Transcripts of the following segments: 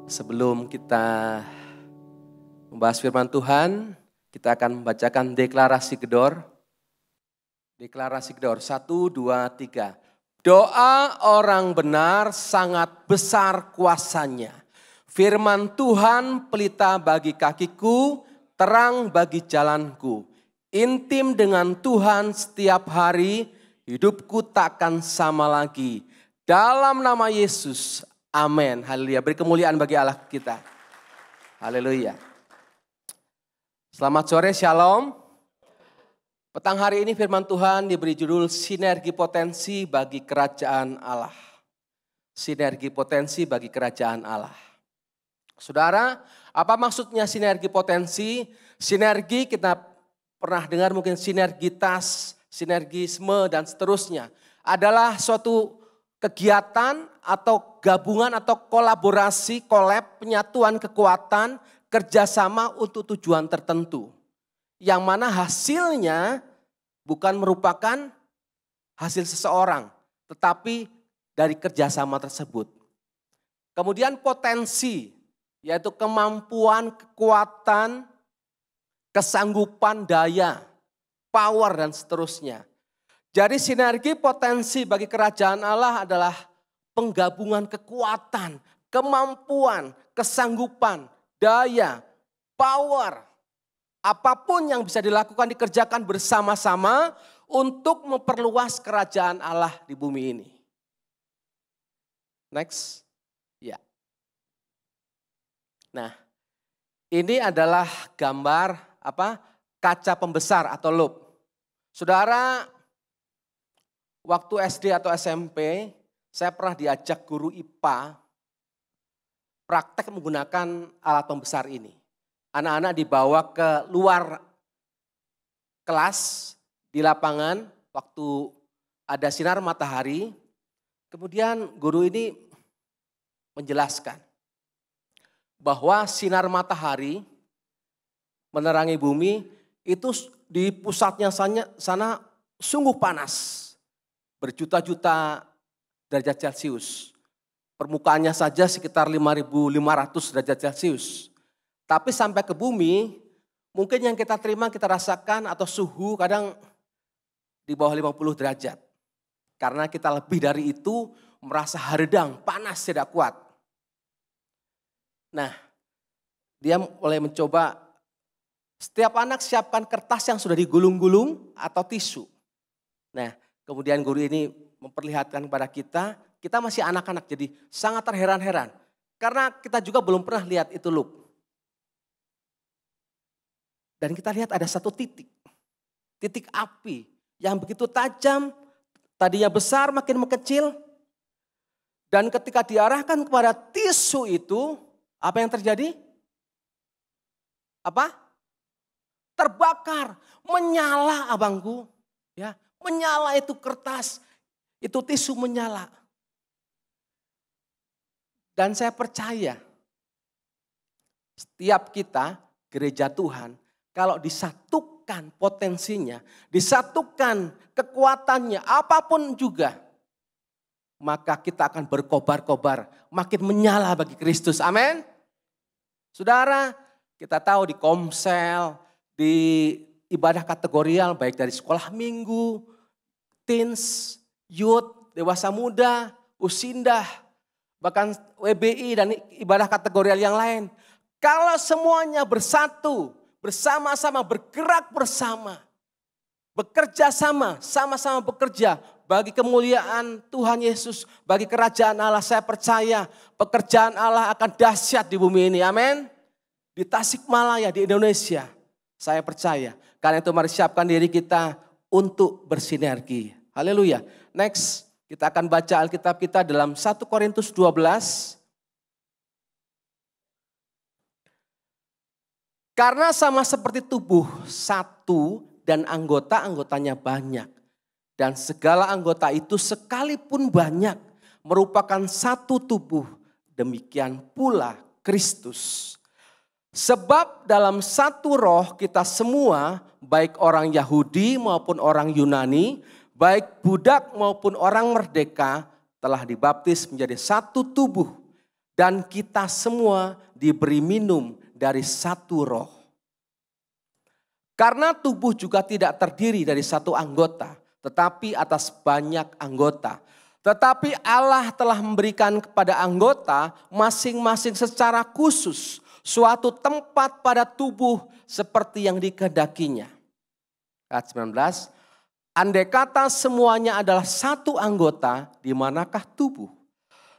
Sebelum kita membahas firman Tuhan, kita akan membacakan deklarasi gedor. Deklarasi gedor, 1, 2, 3. Doa orang benar sangat besar kuasanya. Firman Tuhan pelita bagi kakiku, terang bagi jalanku. Intim dengan Tuhan setiap hari, hidupku takkan sama lagi. Dalam nama Yesus, amin. Haleluya. Beri kemuliaan bagi Allah kita. Haleluya. Selamat sore, shalom. Petang hari ini firman Tuhan diberi judul Sinergi Potensi bagi Kerajaan Allah. Sinergi potensi bagi Kerajaan Allah. Saudara, apa maksudnya sinergi potensi? Sinergi kita pernah dengar mungkin sinergitas, sinergisme dan seterusnya. Adalah suatu kegiatan atau gabungan atau kolaborasi, penyatuan kekuatan, kerjasama untuk tujuan tertentu. Yang mana hasilnya bukan merupakan hasil seseorang, tetapi dari kerjasama tersebut. Kemudian potensi, yaitu kemampuan, kekuatan, kesanggupan, daya, power dan seterusnya. Jadi sinergi potensi bagi kerajaan Allah adalah penggabungan kekuatan, kemampuan, kesanggupan, daya, power. Apapun yang bisa dilakukan dikerjakan bersama-sama untuk memperluas kerajaan Allah di bumi ini. Next. Ya. Nah, ini adalah gambar kaca pembesar atau loupe. Saudara, waktu SD atau SMP, saya pernah diajak guru IPA praktek menggunakan alat pembesar ini. Anak-anak dibawa ke luar kelas di lapangan waktu ada sinar matahari. Kemudian guru ini menjelaskan bahwa sinar matahari menerangi bumi itu di pusatnya sana sungguh panas. Berjuta-juta derajat Celcius. Permukaannya saja sekitar 5.500 derajat Celcius. Tapi sampai ke bumi, mungkin yang kita terima, kita rasakan atau suhu kadang di bawah 50 derajat. Karena kita lebih dari itu merasa haredang, panas, tidak kuat. Nah, dia mulai mencoba, setiap anak siapkan kertas yang sudah digulung-gulung atau tisu. Nah, kemudian guru ini memperlihatkan kepada kita masih anak-anak jadi sangat terheran-heran. Karena kita juga belum pernah lihat itu loupe. Dan kita lihat ada satu titik api yang begitu tajam, tadinya besar makin mengecil. Dan ketika diarahkan kepada tisu itu, apa yang terjadi? Apa? Terbakar, menyala abangku. Ya, menyala itu kertas, itu tisu menyala. Dan saya percaya, setiap kita, gereja Tuhan, kalau disatukan potensinya, disatukan kekuatannya, apapun juga, maka kita akan berkobar-kobar, makin menyala bagi Kristus. Amin. Saudara, kita tahu di Komsel, di ibadah kategorial, baik dari sekolah minggu, teens, youth, dewasa muda, usindah, bahkan WBI dan ibadah kategorial yang lain. Kalau semuanya bersatu, bersama-sama, bergerak bersama, bekerja sama-sama bekerja bagi kemuliaan Tuhan Yesus, bagi kerajaan Allah, saya percaya pekerjaan Allah akan dahsyat di bumi ini, amin. Di Tasikmalaya, di Indonesia, saya percaya. Karena itu mari siapkan diri kita untuk bersinergi. Haleluya. Next, kita akan baca Alkitab kita dalam 1 Korintus 12. Karena sama seperti tubuh satu dan anggota-anggotanya banyak. Dan segala anggota itu sekalipun banyak merupakan satu tubuh. Demikian pula Kristus. Sebab dalam satu roh kita semua, baik orang Yahudi maupun orang Yunani, baik budak maupun orang merdeka, telah dibaptis menjadi satu tubuh. Dan kita semua diberi minum dari satu roh. Karena tubuh juga tidak terdiri dari satu anggota, tetapi atas banyak anggota. Tetapi Allah telah memberikan kepada anggota masing-masing secara khusus suatu tempat pada tubuh seperti yang dikehendakinya. Ayat 19, andai kata semuanya adalah satu anggota, di manakah tubuh?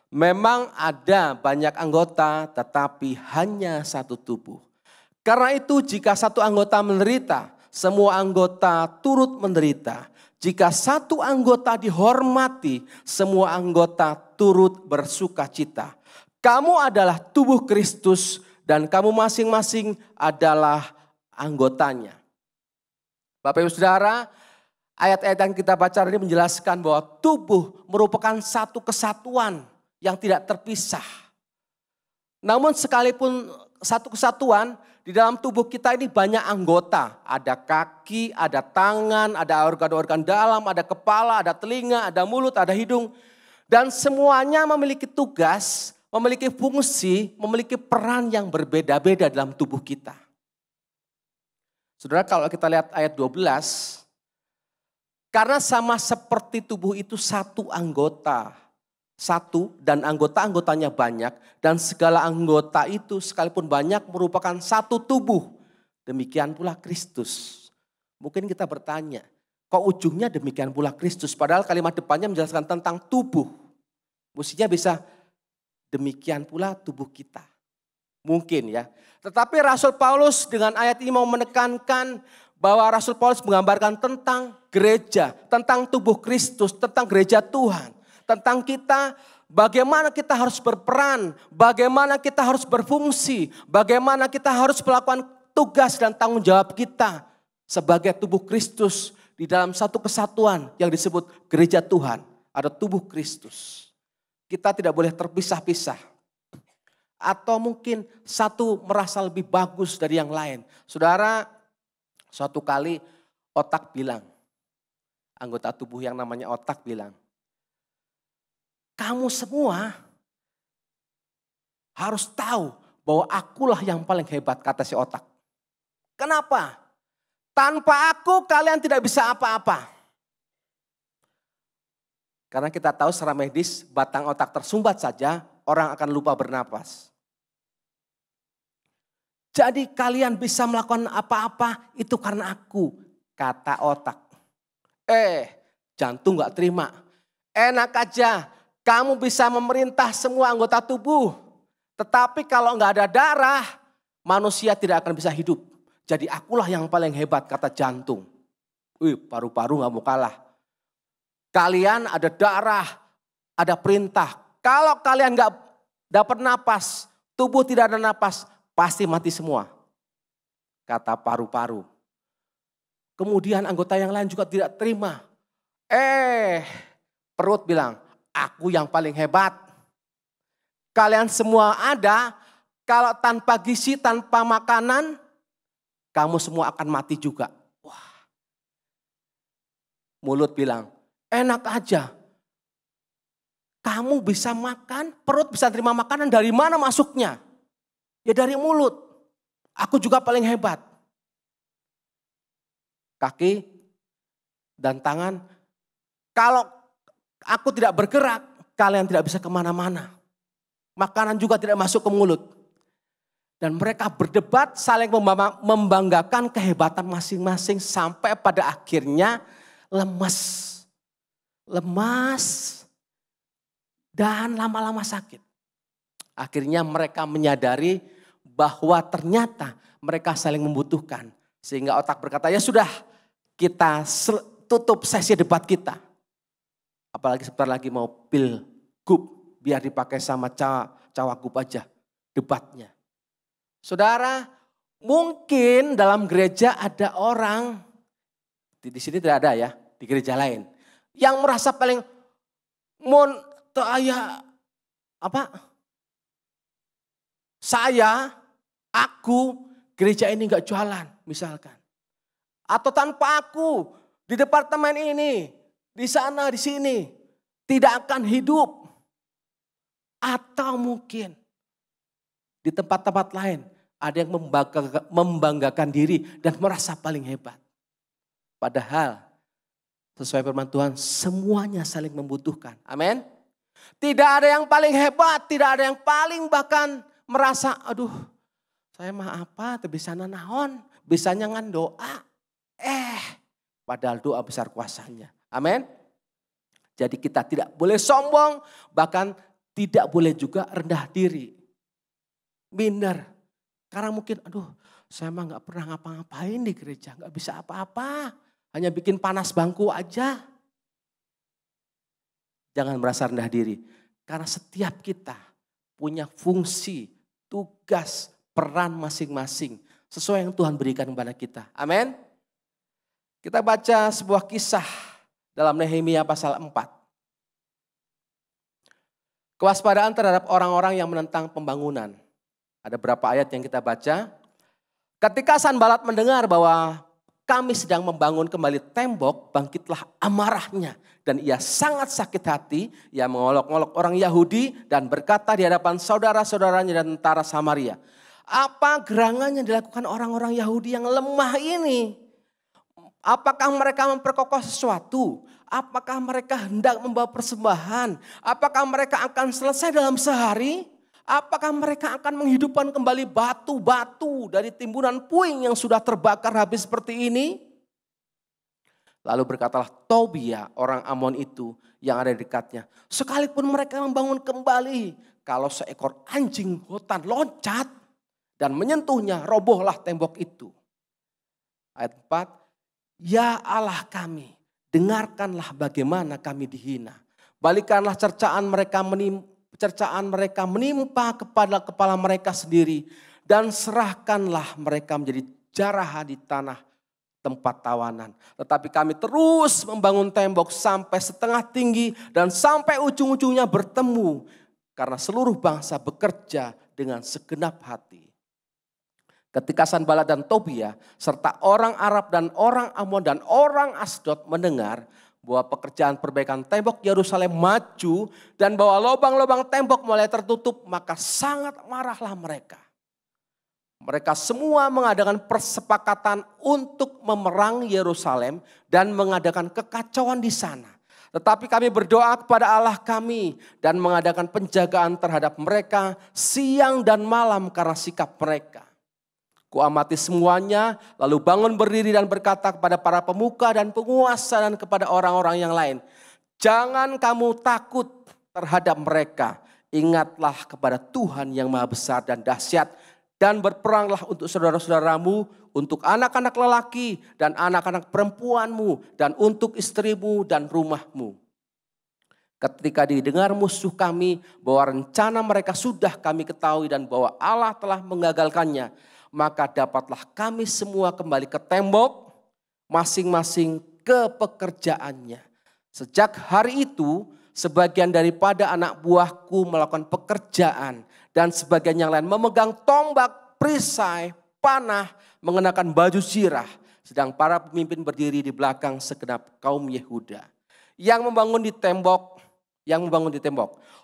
Memang ada banyak anggota tetapi hanya satu tubuh. Karena itu jika satu anggota menderita, semua anggota turut menderita. Jika satu anggota dihormati, semua anggota turut bersuka cita. Kamu adalah tubuh Kristus dan kamu masing-masing adalah anggotanya. Bapak Ibu Saudara, ayat-ayat yang kita baca ini menjelaskan bahwa tubuh merupakan satu kesatuan yang tidak terpisah. Namun sekalipun satu kesatuan, di dalam tubuh kita ini banyak anggota. Ada kaki, ada tangan, ada organ-organ dalam, ada kepala, ada telinga, ada mulut, ada hidung. Dan semuanya memiliki tugas, memiliki fungsi, memiliki peran yang berbeda-beda dalam tubuh kita. Saudara, kalau kita lihat ayat 12, karena sama seperti tubuh itu satu anggota, satu dan anggota-anggotanya banyak, dan segala anggota itu sekalipun banyak merupakan satu tubuh. Demikian pula Kristus. Mungkin kita bertanya, kok ujungnya demikian pula Kristus? Padahal kalimat depannya menjelaskan tentang tubuh. Mestinya bisa demikian pula tubuh kita. Mungkin ya. Tetapi Rasul Paulus dengan ayat ini mau menekankan bahwa Rasul Paulus menggambarkan tentang gereja, tentang tubuh Kristus, tentang gereja Tuhan. Tentang kita, bagaimana kita harus berperan, bagaimana kita harus berfungsi, bagaimana kita harus melakukan tugas dan tanggung jawab kita sebagai tubuh Kristus di dalam satu kesatuan yang disebut gereja Tuhan. Ada tubuh Kristus. Kita tidak boleh terpisah-pisah. Atau mungkin satu merasa lebih bagus dari yang lain. Saudara, suatu kali otak bilang, anggota tubuh yang namanya otak bilang, kamu semua harus tahu bahwa akulah yang paling hebat, kata si otak. Kenapa? Tanpa aku kalian tidak bisa apa-apa. Karena kita tahu secara medis batang otak tersumbat saja orang akan lupa bernapas. Jadi kalian bisa melakukan apa-apa itu karena aku, kata otak. Jantung gak terima. Enak aja. Kamu bisa memerintah semua anggota tubuh. Tetapi kalau nggak ada darah, manusia tidak akan bisa hidup. Jadi akulah yang paling hebat, kata jantung. Paru-paru nggak mau kalah. Kalian ada darah, ada perintah. Kalau kalian nggak dapat napas, tubuh tidak ada napas, pasti mati semua. Kata paru-paru. Kemudian anggota yang lain juga tidak terima. Perut bilang, aku yang paling hebat. Kalian semua ada, kalau tanpa gizi, tanpa makanan, kamu semua akan mati juga. Wah. Mulut bilang, enak aja. Kamu bisa makan, perut bisa terima makanan, dari mana masuknya? Ya dari mulut. Aku juga paling hebat. Kaki dan tangan, kalau aku tidak bergerak, kalian tidak bisa kemana-mana. Makanan juga tidak masuk ke mulut. Dan mereka berdebat saling membanggakan kehebatan masing-masing sampai pada akhirnya lemas. Lemas dan lama-lama sakit. Akhirnya mereka menyadari bahwa ternyata mereka saling membutuhkan. Sehingga otak berkata, ya sudah kita tutup sesi debat kita. Apalagi sebentar lagi mau pilgub, biar dipakai sama cawagup aja debatnya. Saudara, mungkin dalam gereja ada orang, di sini tidak ada ya, di gereja lain, yang merasa paling aku gereja ini gak jualan misalkan. Atau tanpa aku di departemen ini, di sana, di sini, tidak akan hidup. Atau mungkin Di tempat-tempat lain ada yang membanggakan diri dan merasa paling hebat. Padahal sesuai firman Tuhan semuanya saling membutuhkan. Amin. Tidak ada yang paling hebat, tidak ada yang paling bahkan merasa aduh saya mah apa, bisa naon, bisanya ngan doa. Padahal doa besar kuasanya. Amin. Jadi kita tidak boleh sombong, bahkan tidak boleh juga rendah diri. Minder. Karena mungkin aduh saya mah gak pernah ngapa-ngapain di gereja. Gak bisa apa-apa. Hanya bikin panas bangku aja. Jangan merasa rendah diri. Karena setiap kita punya fungsi, tugas, peran masing-masing. Sesuai yang Tuhan berikan kepada kita. Amin. Kita baca sebuah kisah dalam Nehemia pasal 4. Kewaspadaan terhadap orang-orang yang menentang pembangunan. Ada berapa ayat yang kita baca. Ketika Sanbalat mendengar bahwa kami sedang membangun kembali tembok, bangkitlah amarahnya. Dan ia sangat sakit hati, ia mengolok-olok orang Yahudi dan berkata di hadapan saudara-saudaranya dan tentara Samaria. Apa gerangan yang dilakukan orang-orang Yahudi yang lemah ini? Apakah mereka memperkokoh sesuatu? Apakah mereka hendak membawa persembahan? Apakah mereka akan selesai dalam sehari? Apakah mereka akan menghidupkan kembali batu-batu dari timbunan puing yang sudah terbakar habis seperti ini? Lalu berkatalah Tobia orang Amon itu yang ada di dekatnya. Sekalipun mereka membangun kembali, kalau seekor anjing hutan loncat dan menyentuhnya, robohlah tembok itu. Ayat 4, ya Allah kami, dengarkanlah bagaimana kami dihina. Balikanlah cercaan mereka menimpa kepada kepala mereka sendiri. Dan serahkanlah mereka menjadi jaraha di tanah tempat tawanan. Tetapi kami terus membangun tembok sampai setengah tinggi dan sampai ujung-ujungnya bertemu. Karena seluruh bangsa bekerja dengan segenap hati. Ketika Sanbalat dan Tobia serta orang Arab dan orang Amon dan orang Asdod mendengar bahwa pekerjaan perbaikan tembok Yerusalem maju dan bahwa lubang-lubang tembok mulai tertutup, maka sangat marahlah mereka. Mereka semua mengadakan persepakatan untuk memerangi Yerusalem dan mengadakan kekacauan di sana. Tetapi kami berdoa kepada Allah kami dan mengadakan penjagaan terhadap mereka siang dan malam karena sikap mereka. Kuamati semuanya, lalu bangun berdiri dan berkata kepada para pemuka dan penguasa dan kepada orang-orang yang lain. Jangan kamu takut terhadap mereka. Ingatlah kepada Tuhan yang maha besar dan dahsyat. Dan berperanglah untuk saudara-saudaramu, untuk anak-anak lelaki dan anak-anak perempuanmu, dan untuk istrimu dan rumahmu. Ketika didengar musuh kami bahwa rencana mereka sudah kami ketahui dan bahwa Allah telah mengagalkannya, maka dapatlah kami semua kembali ke tembok, masing-masing ke pekerjaannya. Sejak hari itu, sebagian daripada anak buahku melakukan pekerjaan dan sebagian yang lain memegang tombak, perisai, panah, mengenakan baju zirah. Sedang para pemimpin berdiri di belakang segenap kaum Yehuda. Yang membangun di tembok.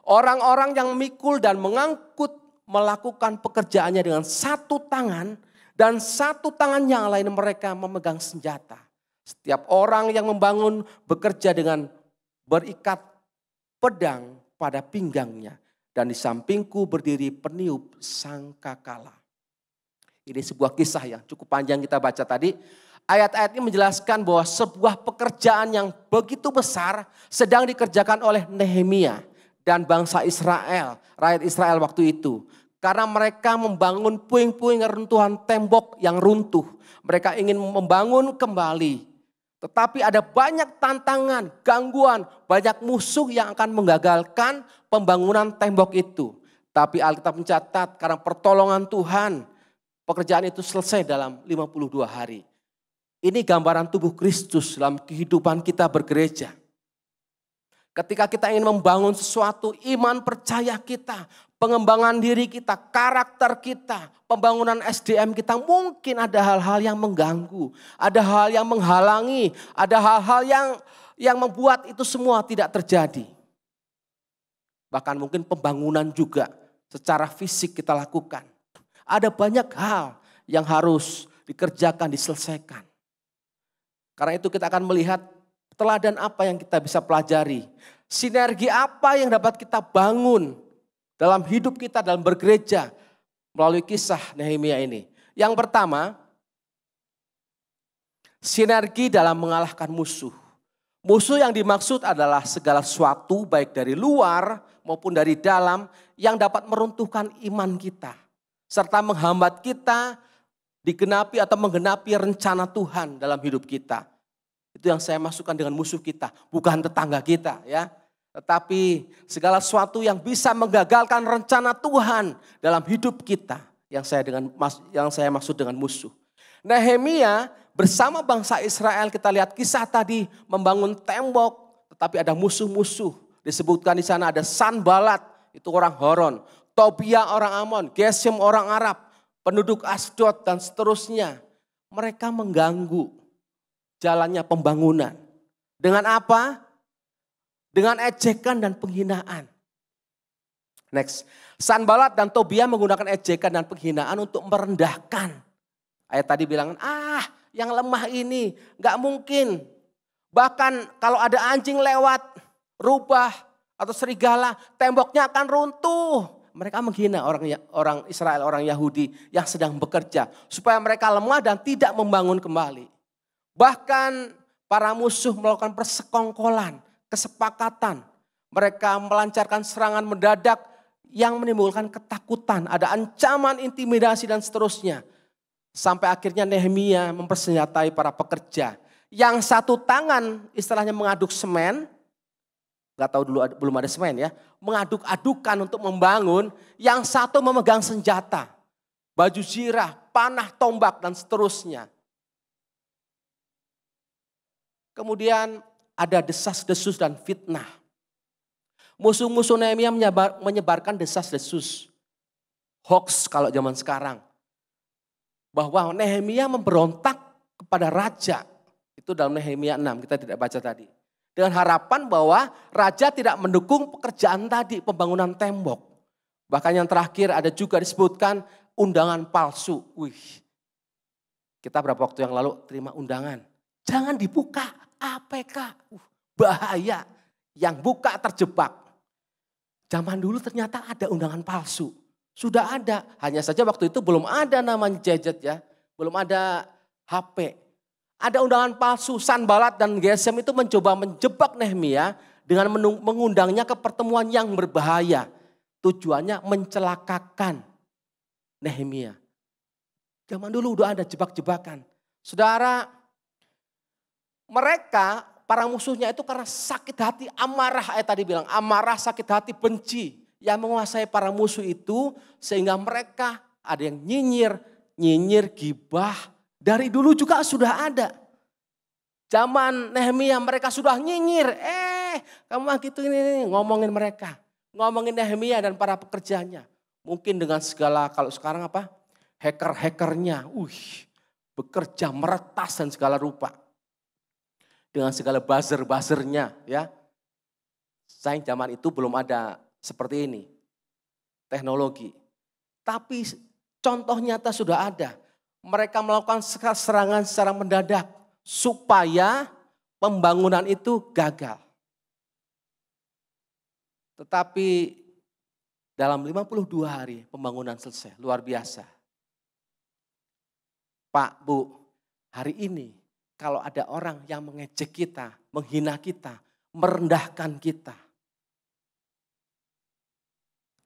Orang-orang yang memikul dan mengangkut melakukan pekerjaannya dengan satu tangan dan satu tangan yang lain mereka memegang senjata. Setiap orang yang membangun bekerja dengan berikat pedang pada pinggangnya. Dan di sampingku berdiri peniup sangkakala. Ini sebuah kisah yang cukup panjang kita baca tadi. Ayat-ayat ini menjelaskan bahwa sebuah pekerjaan yang begitu besar sedang dikerjakan oleh Nehemia dan bangsa Israel, rakyat Israel waktu itu. Karena mereka membangun puing-puing reruntuhan tembok yang runtuh. Mereka ingin membangun kembali. Tetapi ada banyak tantangan, gangguan, banyak musuh yang akan menggagalkan pembangunan tembok itu. Tapi Alkitab mencatat karena pertolongan Tuhan, pekerjaan itu selesai dalam 52 hari. Ini gambaran tubuh Kristus dalam kehidupan kita bergereja. Ketika kita ingin membangun sesuatu, iman percaya kita, pengembangan diri kita, karakter kita, pembangunan SDM kita, mungkin ada hal-hal yang mengganggu, ada hal yang menghalangi, ada hal-hal yang membuat itu semua tidak terjadi. Bahkan mungkin pembangunan juga secara fisik kita lakukan. Ada banyak hal yang harus dikerjakan, diselesaikan. Karena itu kita akan melihat teladan apa yang kita bisa pelajari. Sinergi apa yang dapat kita bangun dalam hidup kita, dalam bergereja melalui kisah Nehemia ini. Yang pertama, sinergi dalam mengalahkan musuh. Musuh yang dimaksud adalah segala sesuatu baik dari luar maupun dari dalam yang dapat meruntuhkan iman kita. Serta menghambat kita digenapi atau menggenapi rencana Tuhan dalam hidup kita. Itu yang saya masukkan dengan musuh kita, bukan tetangga kita ya. Tetapi segala sesuatu yang bisa menggagalkan rencana Tuhan dalam hidup kita. Yang saya maksud dengan musuh. Nehemia bersama bangsa Israel, kita lihat kisah tadi membangun tembok. Tetapi ada musuh-musuh. Disebutkan di sana ada Sanbalat, itu orang Horon. Tobia orang Amon, Gesem orang Arab. Penduduk Asdod dan seterusnya. Mereka mengganggu jalannya pembangunan. Dengan apa? Dengan ejekan dan penghinaan. Next. Sanbalat dan Tobia menggunakan ejekan dan penghinaan untuk merendahkan. Ayat tadi bilang, yang lemah ini gak mungkin. Bahkan kalau ada anjing lewat, rubah atau serigala, temboknya akan runtuh. Mereka menghina orang Israel, orang Yahudi yang sedang bekerja. Supaya mereka lemah dan tidak membangun kembali. Bahkan para musuh melakukan persekongkolan, kesepakatan. Mereka melancarkan serangan mendadak yang menimbulkan ketakutan. Ada ancaman, intimidasi dan seterusnya. Sampai akhirnya Nehemia mempersenjatai para pekerja. Yang satu tangan istilahnya mengaduk semen. Gak tahu dulu belum ada semen ya. Mengaduk-adukan untuk membangun. Yang satu memegang senjata. Baju zirah, panah, tombak dan seterusnya. Kemudian ada desas-desus dan fitnah. Musuh-musuh Nehemia menyebarkan desas-desus. Hoax kalau zaman sekarang. Bahwa Nehemia memberontak kepada raja. Itu dalam Nehemia 6, kita tidak baca tadi. Dengan harapan bahwa raja tidak mendukung pekerjaan tadi, pembangunan tembok. Bahkan yang terakhir ada juga disebutkan undangan palsu. Kita berapa waktu yang lalu terima undangan. Jangan dibuka, APK, bahaya. Yang buka terjebak. Zaman dulu ternyata ada undangan palsu. Sudah ada, hanya saja waktu itu belum ada namanya gadget ya. Belum ada HP. Ada undangan palsu, Sanbalat dan Gesem itu mencoba menjebak Nehemia dengan mengundangnya ke pertemuan yang berbahaya. Tujuannya mencelakakan Nehemia. Zaman dulu udah ada jebak-jebakan. Saudara, mereka para musuhnya itu karena sakit hati, amarah, tadi bilang amarah, sakit hati, benci yang menguasai para musuh itu sehingga mereka ada yang nyinyir, gibah. Dari dulu juga sudah ada. Zaman Nehemia mereka sudah nyinyir, kamu gitu ini ngomongin mereka, ngomongin Nehemia dan para pekerjanya. Mungkin dengan segala kalau sekarang apa? Hacker-hackernya, bekerja meretas dan segala rupa. Dengan segala buzzer-buzzernya ya. Sayang zaman itu belum ada seperti ini. Teknologi. Tapi contoh nyata sudah ada. Mereka melakukan serangan secara mendadak. Supaya pembangunan itu gagal. Tetapi dalam 52 hari pembangunan selesai. Luar biasa. Pak, Bu, hari ini kalau ada orang yang mengejek kita, menghina kita, merendahkan kita.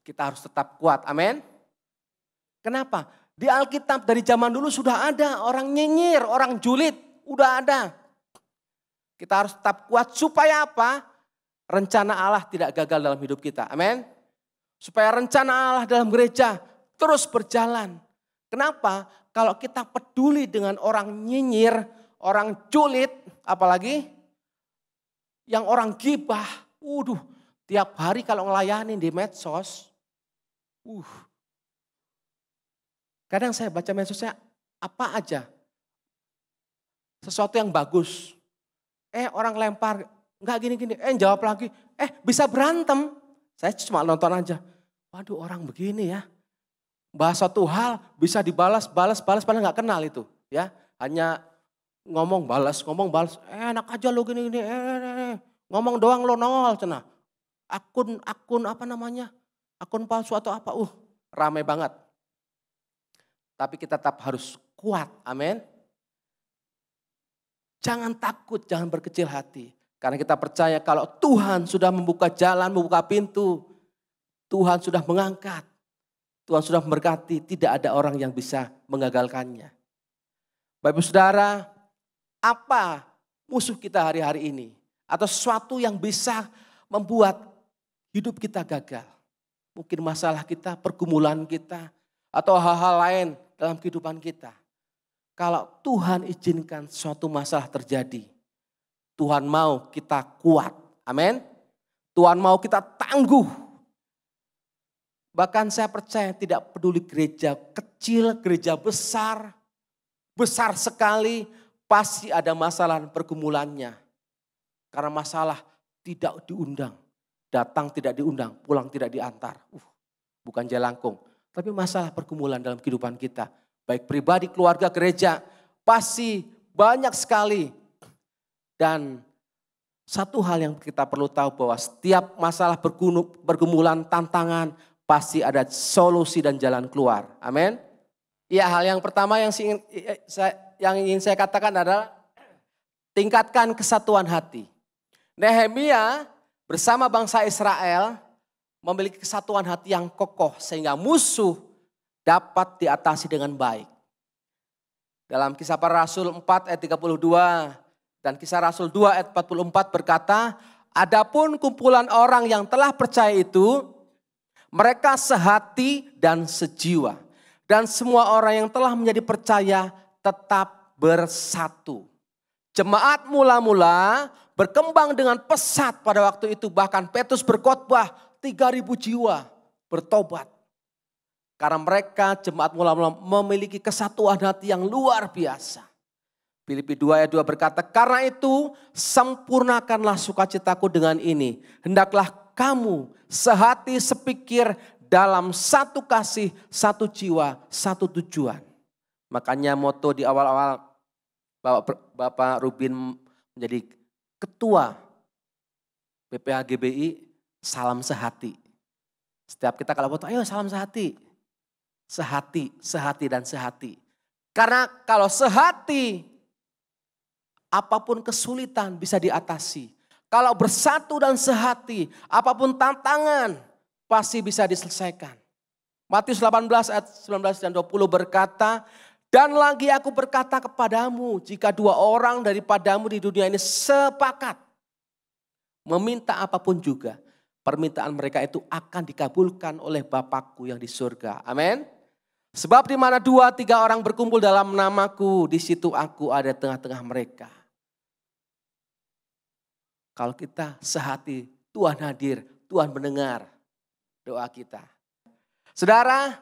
Kita harus tetap kuat, amin. Kenapa? Di Alkitab dari zaman dulu sudah ada orang nyinyir, orang julid, udah ada. Kita harus tetap kuat supaya apa? Rencana Allah tidak gagal dalam hidup kita, amin. Supaya rencana Allah dalam gereja terus berjalan. Kenapa? Kalau kita peduli dengan orang nyinyir, orang julid, apalagi yang orang gibah, tiap hari kalau ngelayanin di medsos, kadang saya baca medsosnya apa aja, sesuatu yang bagus, orang lempar, enggak gini-gini, jawab lagi, bisa berantem, saya cuma nonton aja, waduh orang begini ya, bahas satu hal bisa dibalas, balas, padahal nggak kenal itu. Ya, hanya ngomong balas, enak aja lo gini-gini, ngomong doang lo nongol cenah. Akun apa namanya, akun palsu atau apa, ramai banget. Tapi kita tetap harus kuat, amin. Jangan takut, jangan berkecil hati. Karena kita percaya kalau Tuhan sudah membuka jalan, membuka pintu, Tuhan sudah mengangkat, Tuhan sudah memberkati, tidak ada orang yang bisa mengagalkannya. Bapak Saudara, apa musuh kita hari-hari ini? Atau sesuatu yang bisa membuat hidup kita gagal. Mungkin masalah kita, pergumulan kita, atau hal-hal lain dalam kehidupan kita. Kalau Tuhan izinkan suatu masalah terjadi, Tuhan mau kita kuat. Amin. Tuhan mau kita tangguh. Bahkan saya percaya tidak peduli gereja kecil, gereja besar, besar sekali, pasti ada masalah pergumulannya. Karena masalah tidak diundang, datang tidak diundang, pulang tidak diantar. Bukan jelangkung, tapi masalah pergumulan dalam kehidupan kita. Baik pribadi, keluarga, gereja, pasti banyak sekali. Dan satu hal yang kita perlu tahu bahwa setiap masalah pergumulan, tantangan, pasti ada solusi dan jalan keluar. Amin. Ya, hal yang pertama yang ingin saya katakan adalah tingkatkan kesatuan hati. Nehemia bersama bangsa Israel memiliki kesatuan hati yang kokoh sehingga musuh dapat diatasi dengan baik. Dalam Kisah Para Rasul 4 ayat 32 dan Kisah Rasul 2 ayat 44 berkata, adapun kumpulan orang yang telah percaya itu, mereka sehati dan sejiwa. Dan semua orang yang telah menjadi percaya tetap bersatu. Jemaat mula-mula berkembang dengan pesat pada waktu itu. Bahkan Petrus berkhotbah 3.000 jiwa bertobat. Karena mereka jemaat mula-mula memiliki kesatuan hati yang luar biasa. Filipi 2 ayat 2 berkata, karena itu sempurnakanlah sukacitaku dengan ini. Hendaklah kamu sehati sepikir dalam satu kasih, satu jiwa, satu tujuan. Makanya moto di awal-awal Bapak Rubin menjadi ketua PPHGBI, salam sehati. Setiap kita kalau foto, ayo salam sehati. Sehati, sehati dan sehati. Karena kalau sehati, apapun kesulitan bisa diatasi. Kalau bersatu dan sehati, apapun tantangan pasti bisa diselesaikan. Matius 18 ayat 19 dan 20 berkata, dan lagi aku berkata kepadamu, jika 2 orang daripadamu di dunia ini sepakat meminta apapun juga, permintaan mereka itu akan dikabulkan oleh Bapakku yang di surga. Amin. Sebab di mana 2-3 orang berkumpul dalam namaku, di situ aku ada tengah-tengah mereka. Kalau kita sehati, Tuhan hadir, Tuhan mendengar doa kita. Saudara,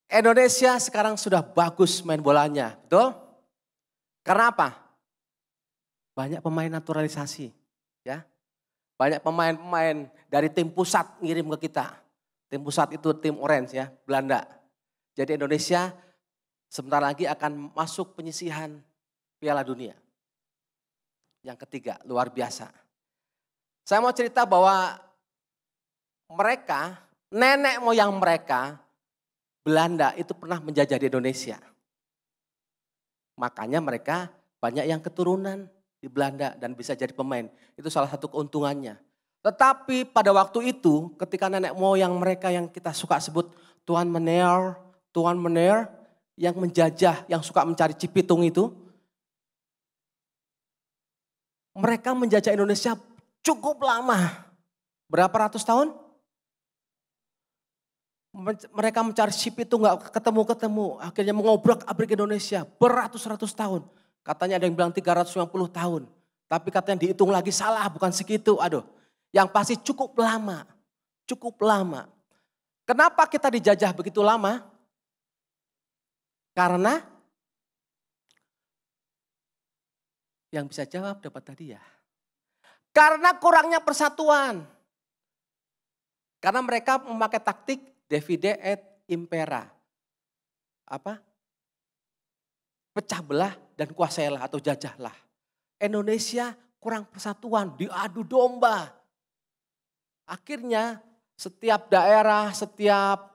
Indonesia sekarang sudah bagus main bolanya, betul? Karena apa? Banyak pemain naturalisasi, ya. Banyak pemain-pemain dari tim pusat ngirim ke kita. Tim pusat itu tim orange ya, Belanda. Jadi Indonesia sebentar lagi akan masuk penyisihan Piala Dunia. Yang ketiga, luar biasa. Saya mau cerita bahwa mereka, nenek moyang mereka, Belanda itu pernah menjajah di Indonesia. Makanya mereka banyak yang keturunan di Belanda dan bisa jadi pemain. Itu salah satu keuntungannya. Tetapi pada waktu itu ketika nenek moyang mereka yang kita suka sebut Tuan Meneer yang menjajah, yang suka mencari Cipitung itu. Mereka menjajah Indonesia cukup lama. Berapa ratus tahun? Mereka mencari Cipitung gak ketemu-ketemu. Akhirnya mengobrak-abrik Indonesia beratus-ratus tahun. Katanya ada yang bilang 350 tahun. Tapi katanya dihitung lagi salah, bukan segitu. Aduh, yang pasti cukup lama. Cukup lama. Kenapa kita dijajah begitu lama? Karena yang bisa jawab dapat hadiah. Karena kurangnya persatuan. Karena mereka memakai taktik divide et impera. pecah belah dan kuasailah atau jajahlah. Indonesia kurang persatuan, diadu domba. Akhirnya setiap daerah, setiap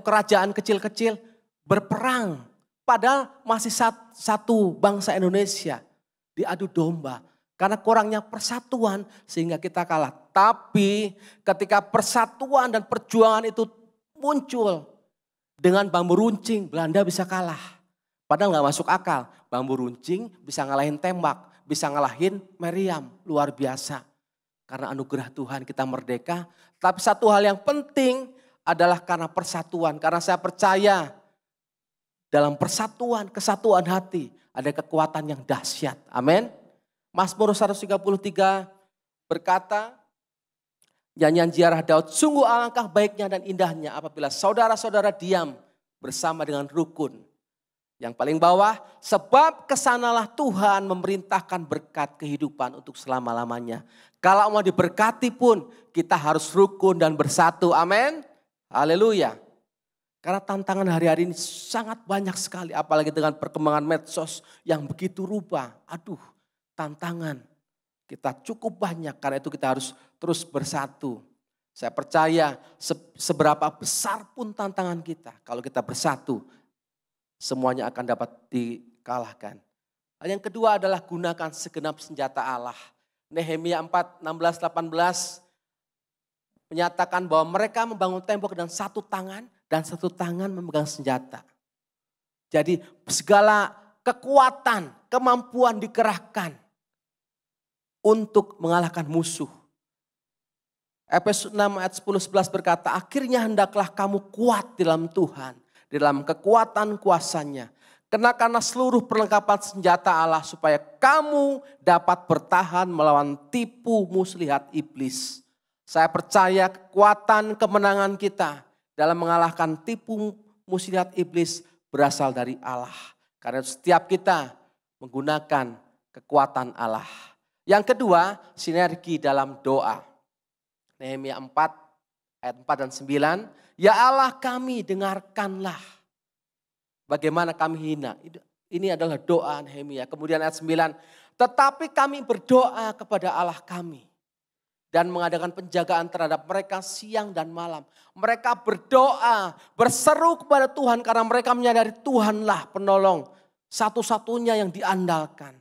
kerajaan kecil-kecil berperang. Padahal masih satu bangsa Indonesia diadu domba. Karena kurangnya persatuan sehingga kita kalah. Tapi ketika persatuan dan perjuangan itu muncul dengan bambu runcing, Belanda bisa kalah. Padahal gak masuk akal. Bambu runcing bisa ngalahin tembak, bisa ngalahin meriam. Luar biasa. Karena anugerah Tuhan kita merdeka. Tapi satu hal yang penting adalah karena persatuan. Karena saya percaya dalam persatuan, kesatuan hati ada kekuatan yang dahsyat. Amin. Mazmur 133 berkata, nyanyian ziarah Daud, sungguh alangkah baiknya dan indahnya apabila saudara-saudara diam bersama dengan rukun. Yang paling bawah, sebab kesanalah Tuhan memerintahkan berkat kehidupan untuk selama-lamanya. Kalau mau diberkati pun kita harus rukun dan bersatu. Amin. Haleluya. Karena tantangan hari-hari ini sangat banyak sekali. Apalagi dengan perkembangan medsos yang begitu rupa. Aduh, tantangan kita cukup banyak. Karena itu kita harus terus bersatu. Saya percaya seberapa besar pun tantangan kita. Kalau kita bersatu, semuanya akan dapat dikalahkan. Hal yang kedua adalah gunakan segenap senjata Allah. Nehemia 4, 16, 18 menyatakan bahwa mereka membangun tembok dengan satu tangan dan satu tangan memegang senjata. Jadi segala kekuatan, kemampuan dikerahkan untuk mengalahkan musuh. Efesus 6 ayat 10-11 berkata, akhirnya hendaklah kamu kuat dalam Tuhan, di dalam kekuatan kuasanya. Kenakanlah seluruh perlengkapan senjata Allah supaya kamu dapat bertahan melawan tipu muslihat iblis. Saya percaya kekuatan kemenangan kita dalam mengalahkan tipu muslihat iblis berasal dari Allah. Karena setiap kita menggunakan kekuatan Allah. Yang kedua, sinergi dalam doa. Nehemia 4 ayat 4 dan 9. Ya Allah kami dengarkanlah bagaimana kami hina. Ini adalah doa Nehemia. Kemudian ayat 9. Tetapi kami berdoa kepada Allah kami. Dan mengadakan penjagaan terhadap mereka siang dan malam. Mereka berdoa, berseru kepada Tuhan karena mereka menyadari Tuhanlah penolong satu-satunya yang diandalkan.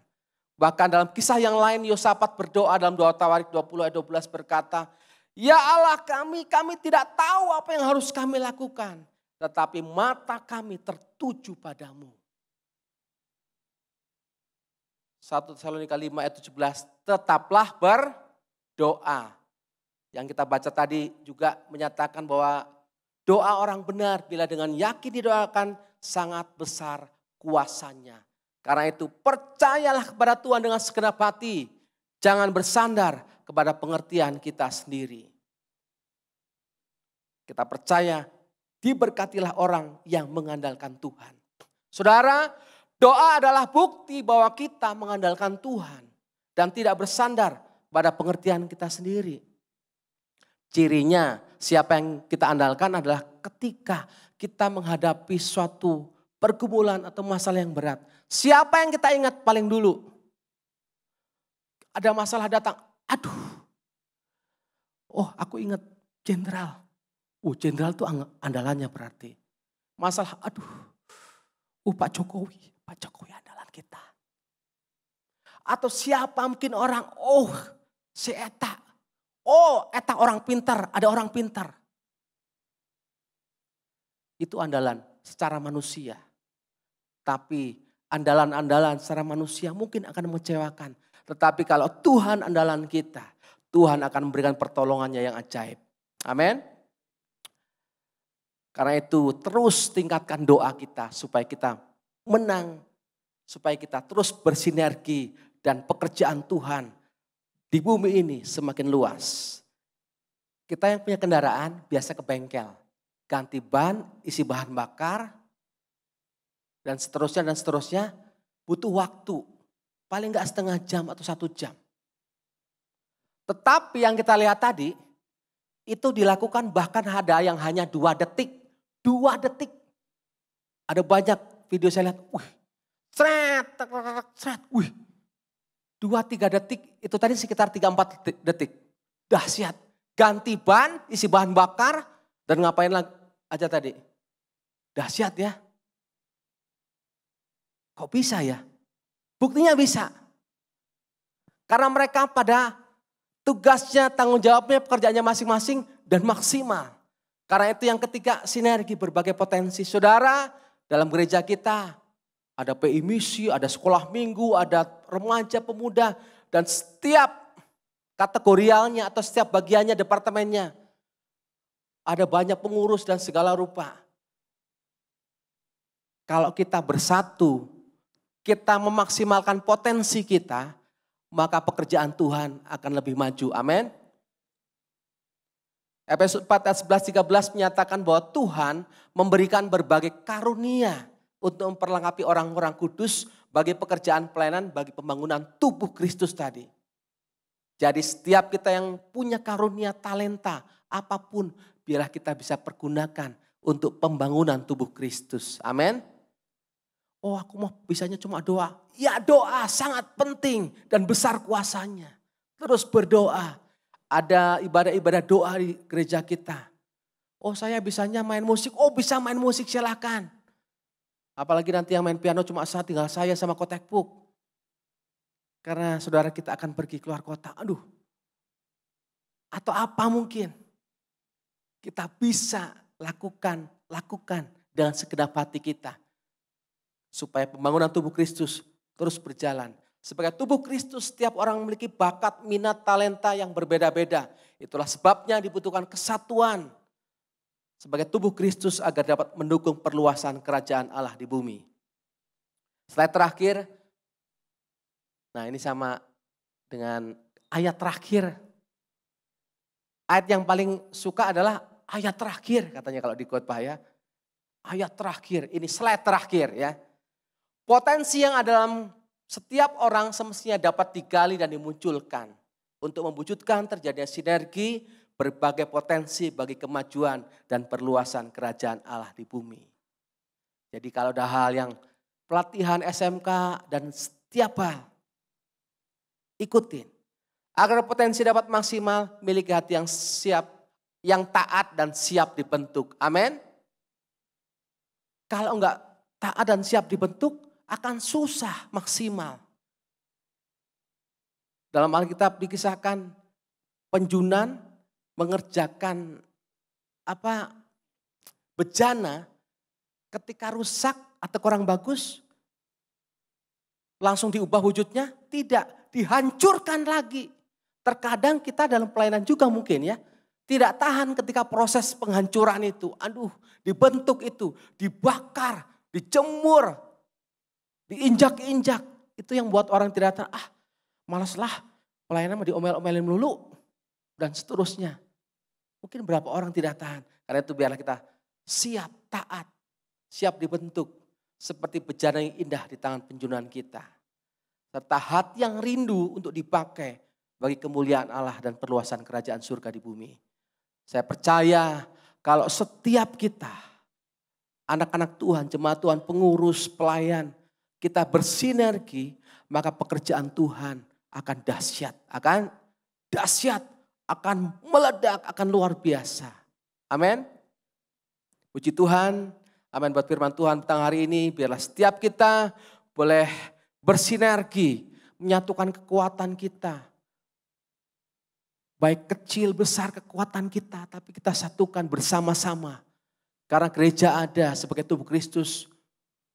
Bahkan dalam kisah yang lain Yosafat berdoa dalam doa Tawarik 20 ayat 12 berkata, ya Allah kami tidak tahu apa yang harus kami lakukan. Tetapi mata kami tertuju padamu. 1 Tesalonika 5 ayat 17, tetaplah berdoa. Yang kita baca tadi juga menyatakan bahwa doa orang benar bila dengan yakin didoakan sangat besar kuasanya. Karena itu percayalah kepada Tuhan dengan segenap hati. Jangan bersandar kepada pengertian kita sendiri. Kita percaya diberkatilah orang yang mengandalkan Tuhan. Saudara, doa adalah bukti bahwa kita mengandalkan Tuhan. Dan tidak bersandar pada pengertian kita sendiri. Cirinya siapa yang kita andalkan adalah ketika kita menghadapi suatu pergumulan atau masalah yang berat. Siapa yang kita ingat paling dulu? Ada masalah datang, aduh. Oh aku ingat jenderal. Jenderal itu andalannya berarti. Masalah, aduh. Pak Jokowi andalan kita. Atau siapa mungkin orang, si Eta. Eta orang pintar, ada orang pintar. Itu andalan secara manusia. Tapi andalan-andalan secara manusia mungkin akan mengecewakan. Tetapi kalau Tuhan andalan kita, Tuhan akan memberikan pertolongannya yang ajaib. Amin. Karena itu terus tingkatkan doa kita supaya kita menang. Supaya kita terus bersinergi dan pekerjaan Tuhan di bumi ini semakin luas. Kita yang punya kendaraan biasa ke bengkel. Ganti ban, isi bahan bakar, dan seterusnya butuh waktu. Paling enggak setengah jam atau 1 jam. Tetapi yang kita lihat tadi, itu dilakukan bahkan ada yang hanya 2 detik. 2 detik. Ada banyak video saya lihat, seret, seret, 2-3 detik, itu tadi sekitar 3-4 detik. Dahsyat, ganti ban, isi bahan bakar, dan ngapain lagi aja tadi. Dahsyat ya. Kok bisa ya? Buktinya bisa. Karena mereka pada tugasnya, tanggung jawabnya, pekerjaannya masing-masing dan maksimal. Karena itu yang ketiga, sinergi berbagai potensi. Saudara, dalam gereja kita ada PI misi, ada sekolah minggu, ada remaja pemuda. Dan setiap kategorialnya atau setiap bagiannya, departemennya. Ada banyak pengurus dan segala rupa. Kalau kita bersatu, kita memaksimalkan potensi kita, maka pekerjaan Tuhan akan lebih maju. Amin. Efesus 4 ayat 11-13 menyatakan bahwa Tuhan memberikan berbagai karunia untuk memperlengkapi orang-orang kudus bagi pekerjaan pelayanan, bagi pembangunan tubuh Kristus tadi. Jadi setiap kita yang punya karunia, talenta, apapun, biarlah kita bisa pergunakan untuk pembangunan tubuh Kristus. Amin. Oh, aku mau bisanya cuma doa. Ya, doa sangat penting dan besar kuasanya. Terus berdoa. Ada ibadah-ibadah doa di gereja kita. Oh, saya bisanya main musik. Oh, bisa main musik, silakan. Apalagi nanti yang main piano cuma tinggal saya sama kotek puk. Karena saudara kita akan pergi keluar kota. Aduh. Atau apa mungkin. Kita bisa lakukan dengan segenap hati kita. Supaya pembangunan tubuh Kristus terus berjalan. Sebagai tubuh Kristus, setiap orang memiliki bakat, minat, talenta yang berbeda-beda. Itulah sebabnya dibutuhkan kesatuan sebagai tubuh Kristus agar dapat mendukung perluasan kerajaan Allah di bumi. Slide terakhir. Nah, ini sama dengan ayat terakhir. Ayat yang paling suka adalah ayat terakhir, katanya kalau di khotbah ya. Ayat terakhir, ini slide terakhir ya. Potensi yang ada dalam setiap orang semestinya dapat digali dan dimunculkan untuk mewujudkan terjadinya sinergi berbagai potensi bagi kemajuan dan perluasan kerajaan Allah di bumi. Jadi kalau ada hal yang pelatihan SMK dan setiap hal, ikutin. Agar potensi dapat maksimal, miliki hati yang siap, yang taat dan siap dibentuk. Amin. Kalau enggak taat dan siap dibentuk, akan susah maksimal. Dalam Alkitab dikisahkan penjunan mengerjakan bejana ketika rusak atau kurang bagus langsung diubah wujudnya, tidak, dihancurkan lagi. Terkadang kita dalam pelayanan juga mungkin ya, tidak tahan ketika proses penghancuran itu. Aduh, dibentuk itu, dibakar, dijemur, diinjak-injak. Itu yang buat orang tidak tahan, malaslah pelayanan mau diomel-omelin melulu dan seterusnya. Mungkin berapa orang tidak tahan. Karena itu biarlah kita siap taat, siap dibentuk seperti bejana yang indah di tangan penjunan kita. Serta hati yang rindu untuk dipakai bagi kemuliaan Allah dan perluasan kerajaan surga di bumi. Saya percaya kalau setiap kita, anak-anak Tuhan, jemaat Tuhan, pengurus, pelayan, kita bersinergi, maka pekerjaan Tuhan akan dahsyat, akan meledak, akan luar biasa. Amin. Puji Tuhan, amin buat firman Tuhan tentang hari ini. Biarlah setiap kita boleh bersinergi, menyatukan kekuatan kita. Baik kecil besar kekuatan kita, tapi kita satukan bersama-sama. Karena gereja ada sebagai tubuh Kristus.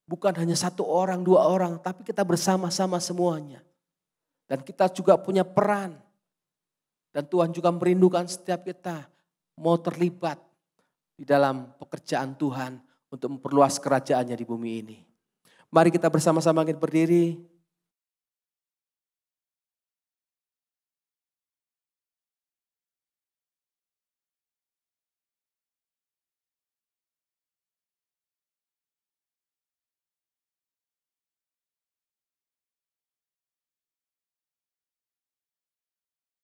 Bukan hanya 1 orang, 2 orang, tapi kita bersama-sama semuanya. Dan kita juga punya peran. Dan Tuhan juga merindukan setiap kita mau terlibat di dalam pekerjaan Tuhan untuk memperluas kerajaannya di bumi ini. Mari kita bersama-sama berdiri.